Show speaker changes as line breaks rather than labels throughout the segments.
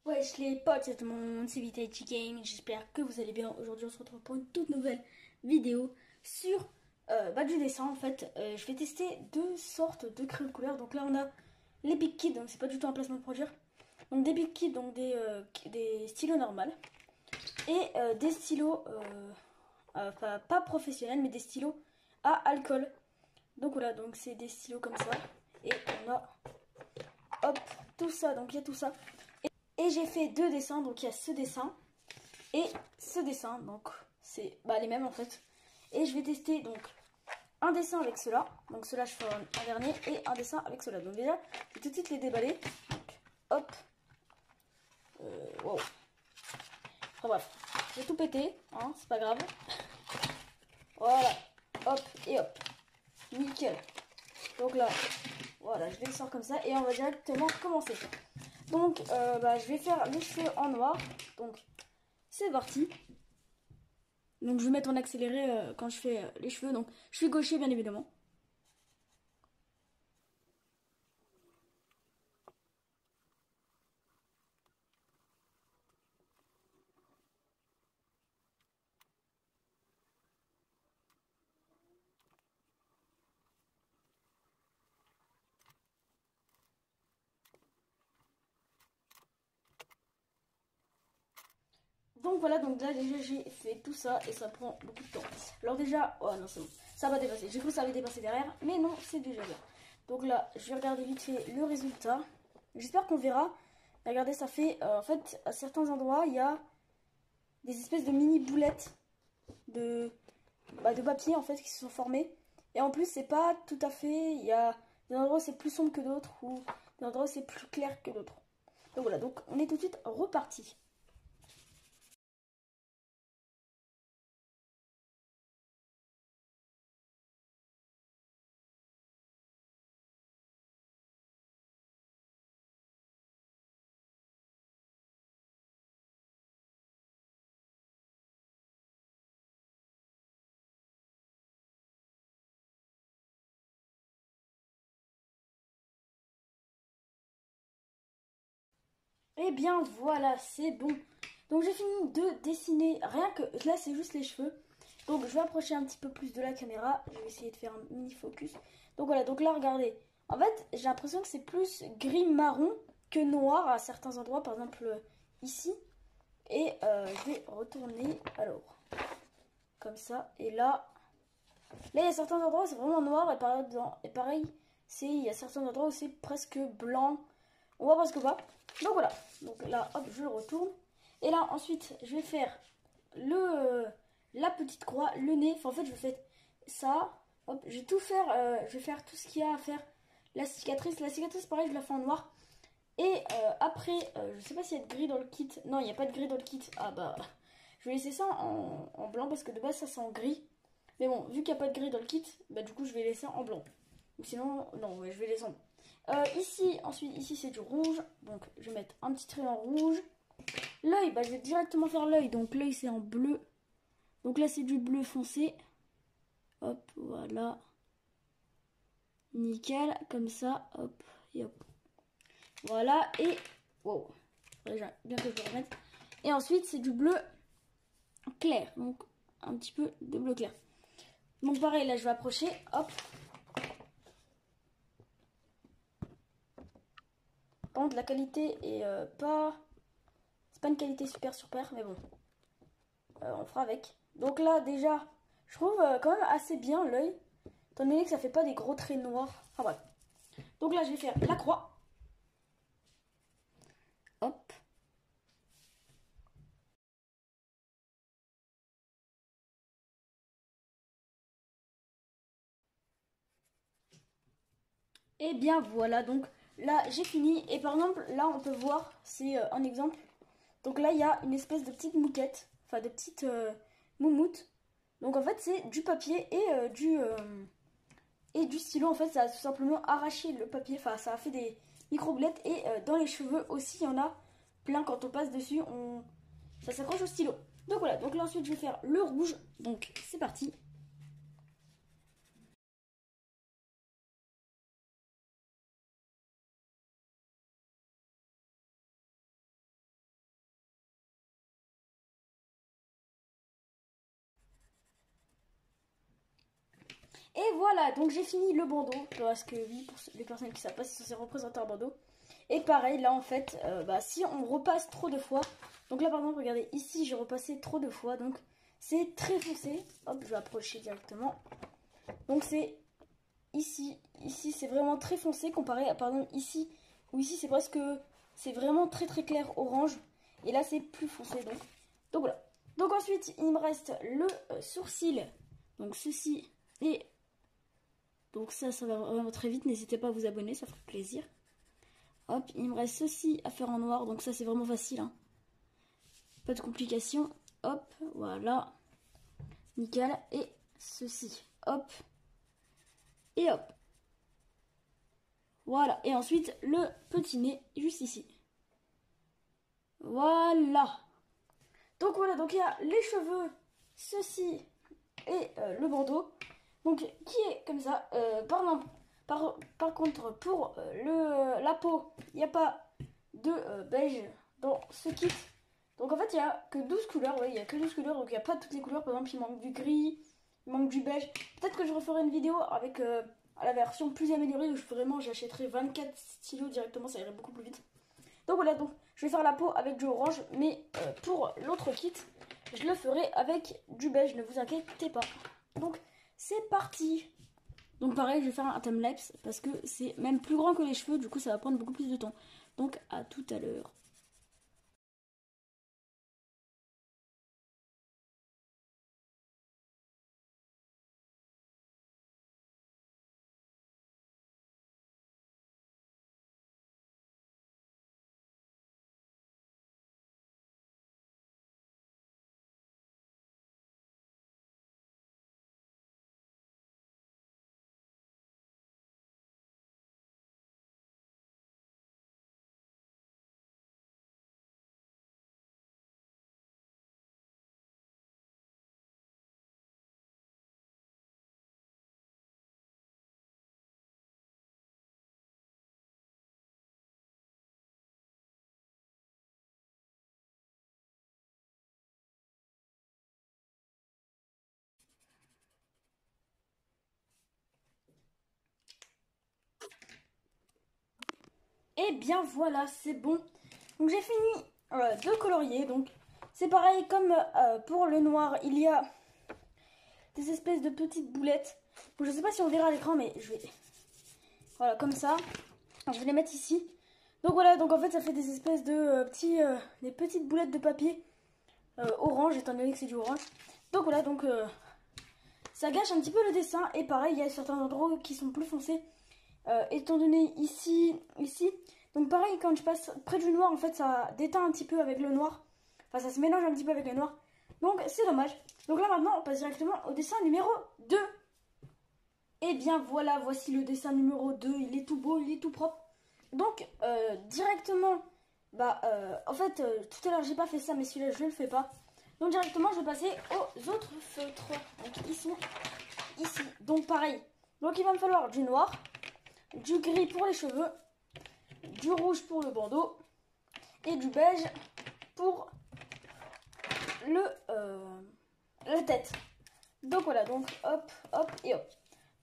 Wesh les potes, c'est mon CVTG Game, j'espère que vous allez bien. Aujourd'hui on se retrouve pour une toute nouvelle vidéo sur du dessin. En fait, je vais tester deux sortes de crayons de couleur. Donc là on a les Big Kid, donc c'est pas du tout un placement de produire. Donc des Big Kid, donc des stylos normaux. Et des stylos, pas professionnels, mais des stylos à alcool. Donc voilà, donc c'est des stylos comme ça. Et on a, hop, tout ça, donc il y a tout ça. Et j'ai fait deux dessins, donc il y a ce dessin et ce dessin, donc c'est les mêmes en fait. Et je vais tester donc un dessin avec cela, donc cela je fais un dernier, et un dessin avec cela. Donc déjà, je vais tout de suite les déballer. Donc, hop, wow. Enfin bref, j'ai tout pété, hein, c'est pas grave. Voilà, hop et hop, nickel. Donc là, voilà, je les sors comme ça et on va directement commencer. Donc, je vais faire les cheveux en noir. Donc, c'est parti. Donc, je vais mettre en accéléré quand je fais les cheveux. Donc, je suis gaucher, bien évidemment. Donc, voilà. Donc, là, déjà, j'ai fait tout ça et ça prend beaucoup de temps. Alors, déjà, oh non, c'est bon. Ça va dépasser. J'ai cru que ça avait dépassé derrière. Mais non, c'est déjà bien. Donc, là, je vais regarder vite fait le résultat. J'espère qu'on verra. Regardez, ça fait, en fait, à certains endroits, il y a des espèces de mini boulettes de papier en fait qui se sont formées. Et en plus, c'est pas tout à fait. Il y a des endroits où c'est plus sombre que d'autres ou des endroits où c'est plus clair que d'autres. Donc voilà, donc on est tout de suite reparti. Et bien voilà, c'est bon. Donc j'ai fini de dessiner, rien que là c'est juste les cheveux. Donc je vais approcher un petit peu plus de la caméra. Je vais essayer de faire un mini focus. Donc voilà, donc là regardez. En fait j'ai l'impression que c'est plus gris marron que noir à certains endroits. Par exemple ici. Et je vais retourner alors comme ça. Et là il y a certains endroits où c'est vraiment noir. Et pareil, il y a certains endroits où c'est presque blanc. On voit presque pas. Donc voilà. Donc là, hop, je le retourne. Et là, ensuite, je vais faire la petite croix, le nez. Enfin, en fait, je fais ça. Hop, je vais tout faire. Je vais faire tout ce qu'il y a à faire. La cicatrice, pareil, je la fais en noir. Et après, je sais pas s'il y a de gris dans le kit. Non, il n'y a pas de gris dans le kit. Ah bah, je vais laisser ça en blanc parce que de base, ça c'est en gris. Mais bon, vu qu'il n'y a pas de gris dans le kit, bah du coup, je vais laisser en blanc. Ou sinon, non, ouais, je vais laisser en blanc. Ici, ensuite, ici c'est du rouge. Donc, je vais mettre un petit trait en rouge. L'œil, bah je vais directement faire l'œil. Donc, l'œil c'est en bleu. Donc là, c'est du bleu foncé. Hop, voilà. Nickel, comme ça. Hop, et hop. Voilà, et... Wow. Bien que je le remette. Et ensuite, c'est du bleu clair. Donc, un petit peu de bleu clair. Donc, pareil, là, je vais approcher. Hop. Par contre, la qualité est pas... C'est pas une qualité super, mais bon. On fera avec. Donc là, déjà, je trouve quand même assez bien l'œil. Étant donné que ça fait pas des gros traits noirs. Enfin bref. Donc là, je vais faire la croix. Hop. Et bien voilà, donc là j'ai fini. Et par exemple, là on peut voir, c'est un exemple. Donc là il y a une espèce de petite mouquette, enfin de petite moumoute. Donc en fait c'est du papier et du stylo. En fait ça a tout simplement arraché le papier, enfin ça a fait des micro-blettes. Et dans les cheveux aussi il y en a plein. Quand on passe dessus, ça s'accroche au stylo. Donc voilà, donc là ensuite je vais faire le rouge. Donc c'est parti. Et voilà, donc j'ai fini le bandeau. Parce que oui, pour les personnes qui savent pas, c'est censé représenter un bandeau. Et pareil, là en fait, si on repasse trop de fois. Donc là par exemple, regardez, ici j'ai repassé trop de fois. Donc c'est très foncé. Hop, je vais approcher directement. Donc c'est ici c'est vraiment très foncé comparé à par exemple ici. Où ici c'est presque, c'est vraiment très très clair orange. Et là c'est plus foncé donc voilà. Donc ensuite il me reste le sourcil. Donc ceci et donc ça va vraiment très vite. N'hésitez pas à vous abonner, ça ferait plaisir. Hop, il me reste ceci à faire en noir. Donc ça c'est vraiment facile, hein. Pas de complications. Hop, voilà. Nickel. Et ceci. Hop. Et hop. Voilà. Et ensuite le petit nez juste ici. Voilà. Donc voilà, donc il y a les cheveux, ceci et le bandeau. Donc qui est comme ça. Par contre, pour la peau, il n'y a pas de beige dans ce kit. Donc en fait, il n'y a que 12 couleurs. Oui, il n'y a que 12 couleurs, donc il n'y a pas toutes les couleurs. Par exemple, il manque du gris, il manque du beige. Peut-être que je referai une vidéo avec la version plus améliorée où j'achèterai 24 stylos directement, ça irait beaucoup plus vite. Donc voilà, donc je vais faire la peau avec du orange, mais pour l'autre kit, je le ferai avec du beige, ne vous inquiétez pas. Donc c'est parti. Donc pareil, je vais faire un timelapse parce que c'est même plus grand que les cheveux, du coup ça va prendre beaucoup plus de temps. Donc à tout à l'heure. Et bien voilà, c'est bon. Donc j'ai fini de colorier. Donc c'est pareil comme pour le noir, il y a des espèces de petites boulettes. Donc, je sais pas si on verra à l'écran, mais je vais... Voilà, comme ça. Alors, je vais les mettre ici. Donc voilà, donc en fait ça fait des espèces de des petites boulettes de papier orange, étant donné que c'est du orange. Donc voilà, donc ça gâche un petit peu le dessin. Et pareil, il y a certains endroits qui sont plus foncés. Étant donné ici. Donc pareil, quand je passe près du noir, en fait ça déteint un petit peu avec le noir. Enfin ça se mélange un petit peu avec le noir. Donc c'est dommage. Donc là maintenant on passe directement au dessin numéro 2. Et bien voilà, voici le dessin numéro 2. Il est tout beau, il est tout propre. Donc directement, en fait tout à l'heure j'ai pas fait ça, mais celui-là je le fais pas. Donc directement je vais passer aux autres feutres. Donc ils sont ici. Donc pareil. Donc il va me falloir du noir, du gris pour les cheveux, du rouge pour le bandeau et du beige pour la tête. Donc voilà, donc hop, hop et hop.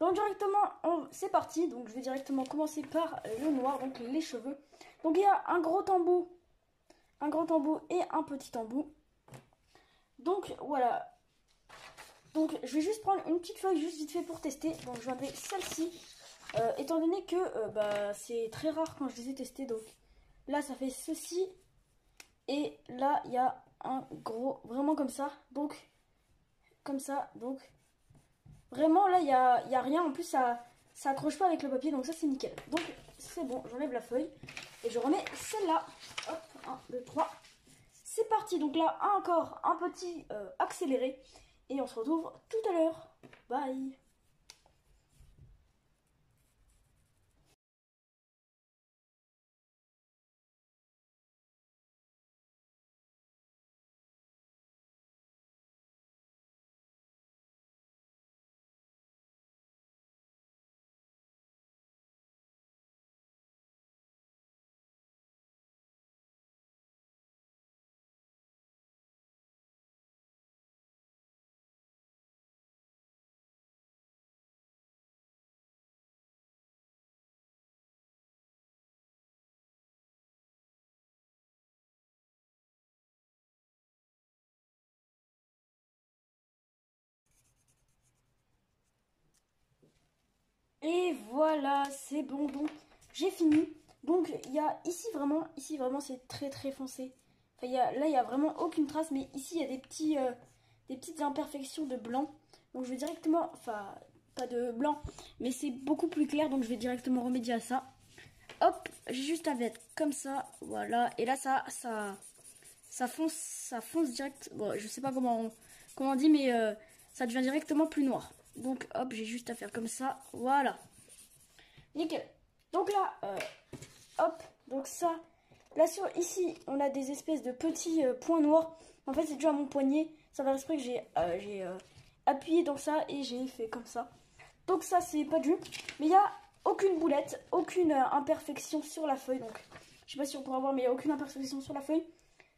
Donc directement, c'est parti. Donc je vais directement commencer par le noir, donc les cheveux. Donc il y a un gros embout et un petit embout. Donc voilà. Donc je vais juste prendre une petite feuille juste vite fait pour tester. Donc je vais enlever celle-ci. Étant donné que c'est très rare quand je les ai testés. Donc là ça fait ceci. Et là il y a un gros, vraiment comme ça. Donc comme ça. Donc vraiment là il y a rien. En plus ça accroche pas avec le papier. Donc ça c'est nickel. Donc c'est bon, j'enlève la feuille. Et je remets celle-là. Hop, 1, 2, 3. C'est parti. Donc là encore un petit accéléré. Et on se retrouve tout à l'heure. Bye. Et voilà, c'est bon, donc j'ai fini. Donc il y a ici vraiment c'est très très foncé. Enfin, là il y a vraiment aucune trace, mais ici il y a des petites imperfections de blanc. Donc je vais directement, enfin pas de blanc, mais c'est beaucoup plus clair, donc je vais directement remédier à ça. Hop, j'ai juste à mettre comme ça, voilà. Et là ça fonce direct. Bon, je sais pas comment on dit, mais ça devient directement plus noir. Donc hop, j'ai juste à faire comme ça, voilà. Nickel. Donc là, hop, donc ça, là sur ici, on a des espèces de petits points noirs. En fait, c'est dû à mon poignet. Ça va exprès que j'ai appuyé dans ça et j'ai fait comme ça. Donc ça, c'est pas dû. Mais il n'y a aucune boulette, aucune imperfection sur la feuille. Donc, je sais pas si on pourra voir, mais il n'y a aucune imperfection sur la feuille.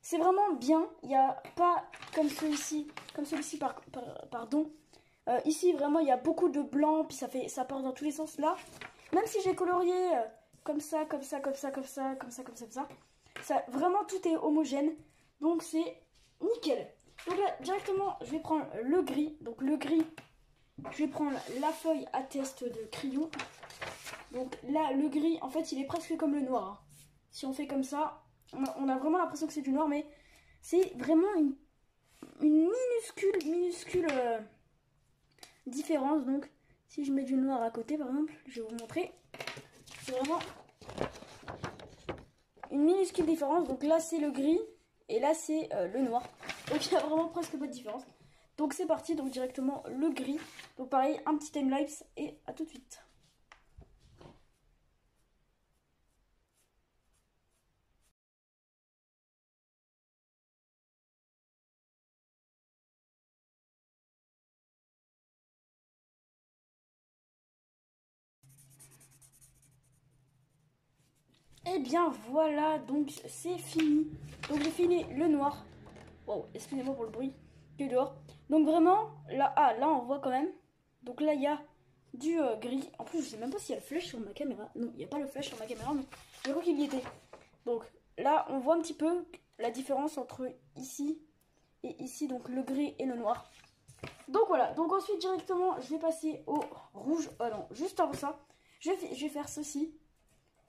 C'est vraiment bien. Il n'y a pas comme celui-ci, pardon. Ici, vraiment, il y a beaucoup de blanc, puis ça part dans tous les sens. Là, même si j'ai colorié comme ça, comme ça, comme ça, comme ça, comme ça, comme ça, comme ça, vraiment tout est homogène. Donc c'est nickel. Donc là, directement, je vais prendre le gris. Donc le gris, je vais prendre la feuille à test de crayon. Donc là, le gris, en fait, il est presque comme le noir. Hein. Si on fait comme ça, on a vraiment l'impression que c'est du noir, mais c'est vraiment une minuscule différence. Donc si je mets du noir à côté, par exemple, je vais vous montrer. C'est vraiment une minuscule différence. Donc là, c'est le gris et là, c'est le noir. Donc il y a vraiment presque pas de différence. Donc c'est parti, donc directement le gris. Donc pareil, un petit timelapse et à tout de suite. Et bien voilà, donc c'est fini. Donc j'ai fini le noir. Wow, excusez-moi pour le bruit qui est dehors. Donc vraiment, là, là on voit quand même. Donc là il y a du gris. En plus je sais même pas s'il y a le flash sur ma caméra. Non, il n'y a pas le flash sur ma caméra, mais je crois qu'il y était. Donc là on voit un petit peu la différence entre ici et ici, donc le gris et le noir. Donc voilà, donc ensuite directement je vais passer au rouge. Oh non, juste avant ça, je vais faire ceci,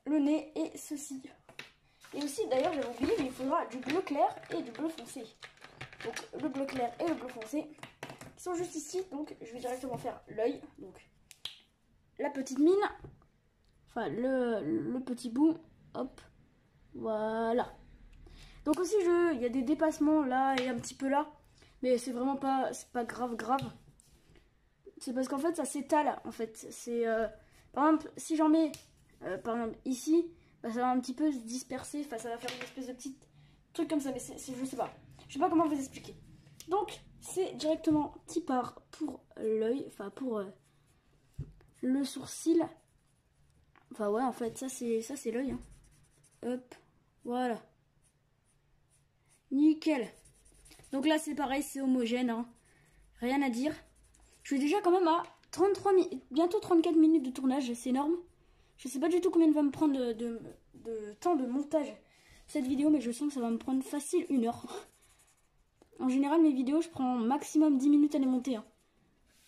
le nez et ceci. Et aussi d'ailleurs j'avais oublié, mais il faudra du bleu clair et du bleu foncé. Donc le bleu clair et le bleu foncé qui sont juste ici. Donc je vais directement faire l'œil, donc la petite mine, enfin le petit bout, hop, voilà. Donc aussi il y a des dépassements là et un petit peu là, mais c'est vraiment pas, c'est pas grave. C'est parce qu'en fait ça s'étale en fait. C'est par exemple si j'en mets par exemple ici, bah, ça va un petit peu se disperser, enfin ça va faire une espèce de petit truc comme ça, mais je sais pas. Je sais pas comment vous expliquer. Donc c'est directement tipard pour l'œil, enfin pour le sourcil. Enfin ouais en fait ça c'est l'œil. Hein. Hop, voilà. Nickel. Donc là c'est pareil, c'est homogène, hein. Rien à dire. Je suis déjà quand même à 33 bientôt 34 minutes de tournage, c'est énorme. Je sais pas du tout combien va me prendre de temps de montage cette vidéo, mais je sens que ça va me prendre facile 1 heure. En général, mes vidéos, je prends maximum 10 minutes à les monter. Hein.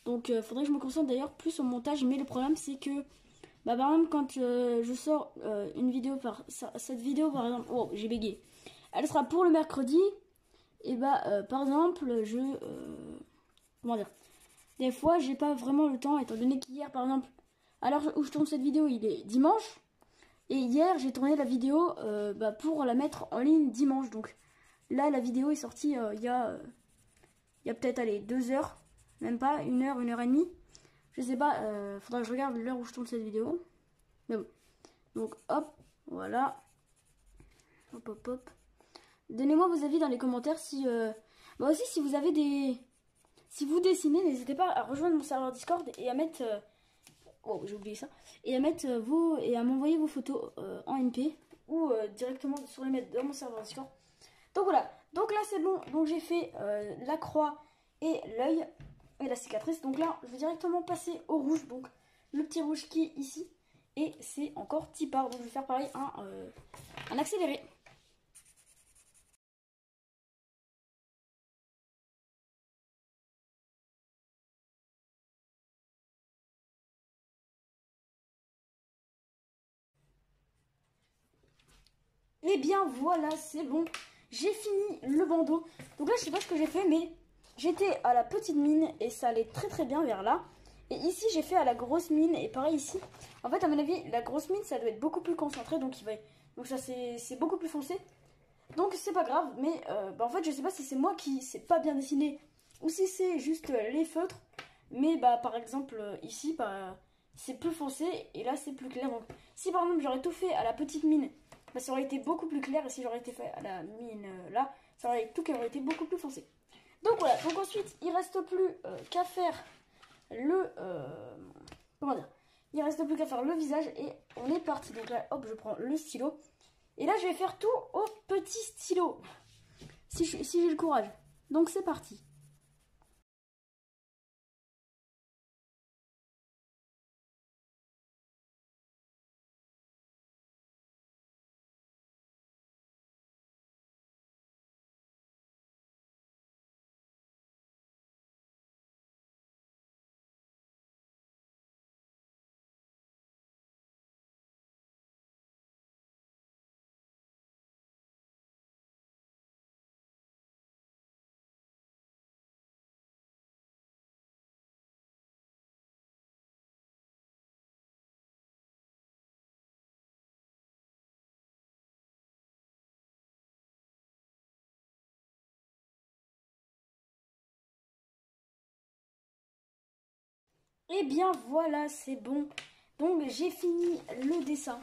Donc, faudrait que je me concentre d'ailleurs plus au montage. Mais le problème, c'est que, bah, par exemple, quand je sors une vidéo cette vidéo, par exemple, oh, j'ai bégayé. Elle sera pour le mercredi. Et bah, par exemple, comment dire, des fois, j'ai pas vraiment le temps, étant donné qu'hier, par exemple, à l'heure où je tourne cette vidéo, il est dimanche. Et hier, j'ai tourné la vidéo bah, pour la mettre en ligne dimanche. Donc là, la vidéo est sortie il y a peut-être, allez, 2 heures. Même pas, 1 heure, 1 heure et demie. Je sais pas, faudra que je regarde l'heure où je tourne cette vidéo. Mais bon. Donc hop, voilà. Hop, hop, hop. Donnez-moi vos avis dans les commentaires si... Bah aussi, si vous avez des... Si vous dessinez, n'hésitez pas à rejoindre mon serveur Discord et à mettre... Oh, j'ai oublié ça. Et à mettre et à m'envoyer vos photos en MP ou directement sur les mettre dans mon serveur Discord. Donc voilà. Donc là c'est bon. Donc j'ai fait la croix et l'œil et la cicatrice. Donc là je vais directement passer au rouge. Donc le petit rouge qui est ici. Et c'est encore tipard. Donc je vais faire pareil un accéléré. Et bien voilà, c'est bon. J'ai fini le bandeau. Donc là, je sais pas ce que j'ai fait, mais j'étais à la petite mine et ça allait très très bien vers là. Et ici, j'ai fait à la grosse mine et pareil ici. En fait, à mon avis, la grosse mine, ça doit être beaucoup plus concentré, donc ça c'est beaucoup plus foncé. Donc c'est pas grave, mais en fait, je sais pas si c'est moi qui sais pas bien dessiner ou si c'est juste les feutres. Mais par exemple ici, c'est plus foncé et là c'est plus clair. Donc si par exemple j'aurais tout fait à la petite mine, ça aurait été beaucoup plus clair. Et si j'aurais été fait à la mine là, ça aurait tout qui aurait été beaucoup plus foncé. Donc voilà, donc ensuite il reste plus qu'à faire le comment dire, il reste plus qu'à faire le visage et on est parti. Donc là hop, je prends le stylo et là je vais faire tout au petit stylo si j'ai le courage. Donc c'est parti. Et bien voilà, c'est bon. Donc j'ai fini le dessin.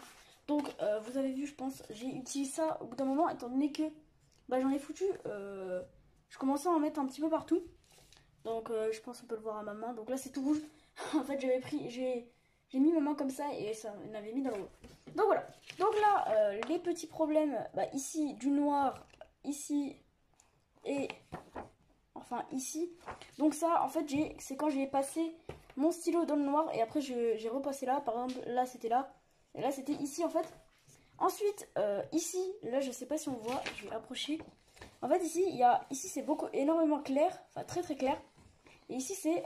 Donc vous avez vu, je pense, j'ai utilisé ça au bout d'un moment, étant donné que j'en ai foutu. Je commençais à en mettre un petit peu partout. Donc je pense qu'on peut le voir à ma main. Donc là c'est tout rouge. En fait j'ai mis ma main comme ça et ça m'avait mis dans le rouge. Donc voilà. Donc là les petits problèmes, ici du noir, ici et enfin ici. Donc ça en fait c'est quand j'ai passé mon stylo dans le noir et après j'ai repassé là. Par exemple là c'était là et là c'était ici en fait. Ensuite ici, là je sais pas si on voit, je vais approcher. En fait ici ici c'est énormément clair, enfin très très clair. Et ici c'est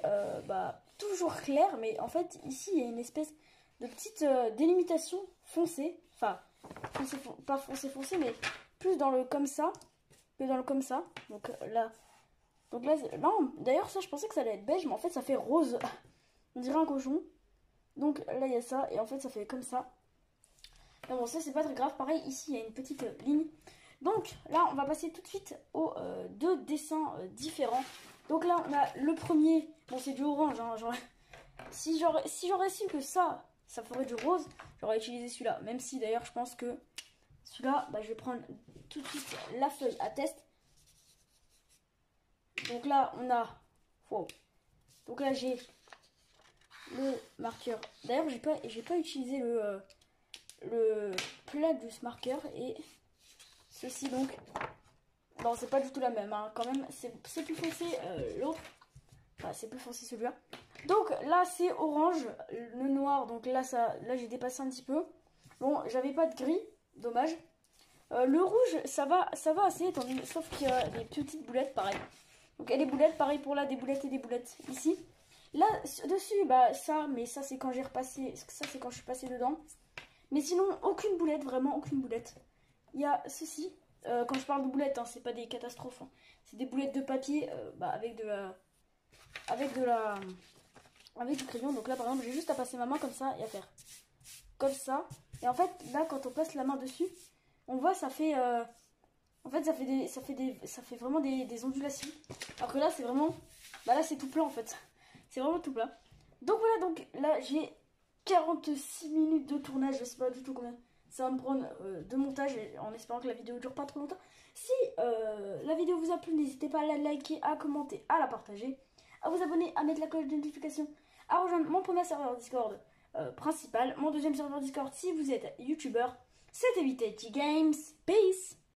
toujours clair, mais en fait ici il y a une espèce de petite délimitation foncée. Enfin pas foncé mais plus dans le comme ça que dans le comme ça. Donc là non, d'ailleurs ça je pensais que ça allait être beige, mais en fait ça fait rose. On dirait un cochon. Donc là il y a ça et en fait ça fait comme ça. Mais bon ça c'est pas très grave. Pareil ici il y a une petite ligne. Donc là on va passer tout de suite aux deux dessins différents. Donc là on a le premier. Bon c'est du orange hein, si j'aurais su que ça ferait du rose, j'aurais utilisé celui-là. Même si d'ailleurs je pense que celui-là je vais prendre tout de suite la feuille à test. Donc là on a donc là j'ai le marqueur. D'ailleurs j'ai pas utilisé le Plagius marqueur et ceci donc non c'est pas du tout la même hein. Quand même c'est plus foncé l'autre, enfin c'est plus foncé celui-là. Donc là c'est orange, le noir donc là j'ai dépassé un petit peu. Bon j'avais pas de gris, dommage. Le rouge ça va assez sauf qu'il y a des petites boulettes pareil. Donc il y a des boulettes pareil pour là, des boulettes et des boulettes ici. Là dessus mais ça c'est quand j'ai repassé, ça c'est quand je suis passée dedans. Mais sinon aucune boulette, vraiment aucune boulette. Il y a ceci, quand je parle de boulettes hein, c'est pas des catastrophes hein. C'est des boulettes de papier avec du crayon. Donc là par exemple j'ai juste à passer ma main comme ça et à faire comme ça. Et en fait là quand on passe la main dessus, on voit ça fait en fait ça fait vraiment des ondulations. Alors que là c'est vraiment là c'est tout plat en fait. C'est vraiment tout plat. Donc voilà, donc là j'ai 46 minutes de tournage, je sais pas du tout combien ça va me prendre de montage, en espérant que la vidéo dure pas trop longtemps. Si la vidéo vous a plu, n'hésitez pas à la liker, à commenter, à la partager, à vous abonner, à mettre la cloche de notification, à rejoindre mon premier serveur Discord principal, mon deuxième serveur Discord si vous êtes youtubeur. C'était VTT Games, peace.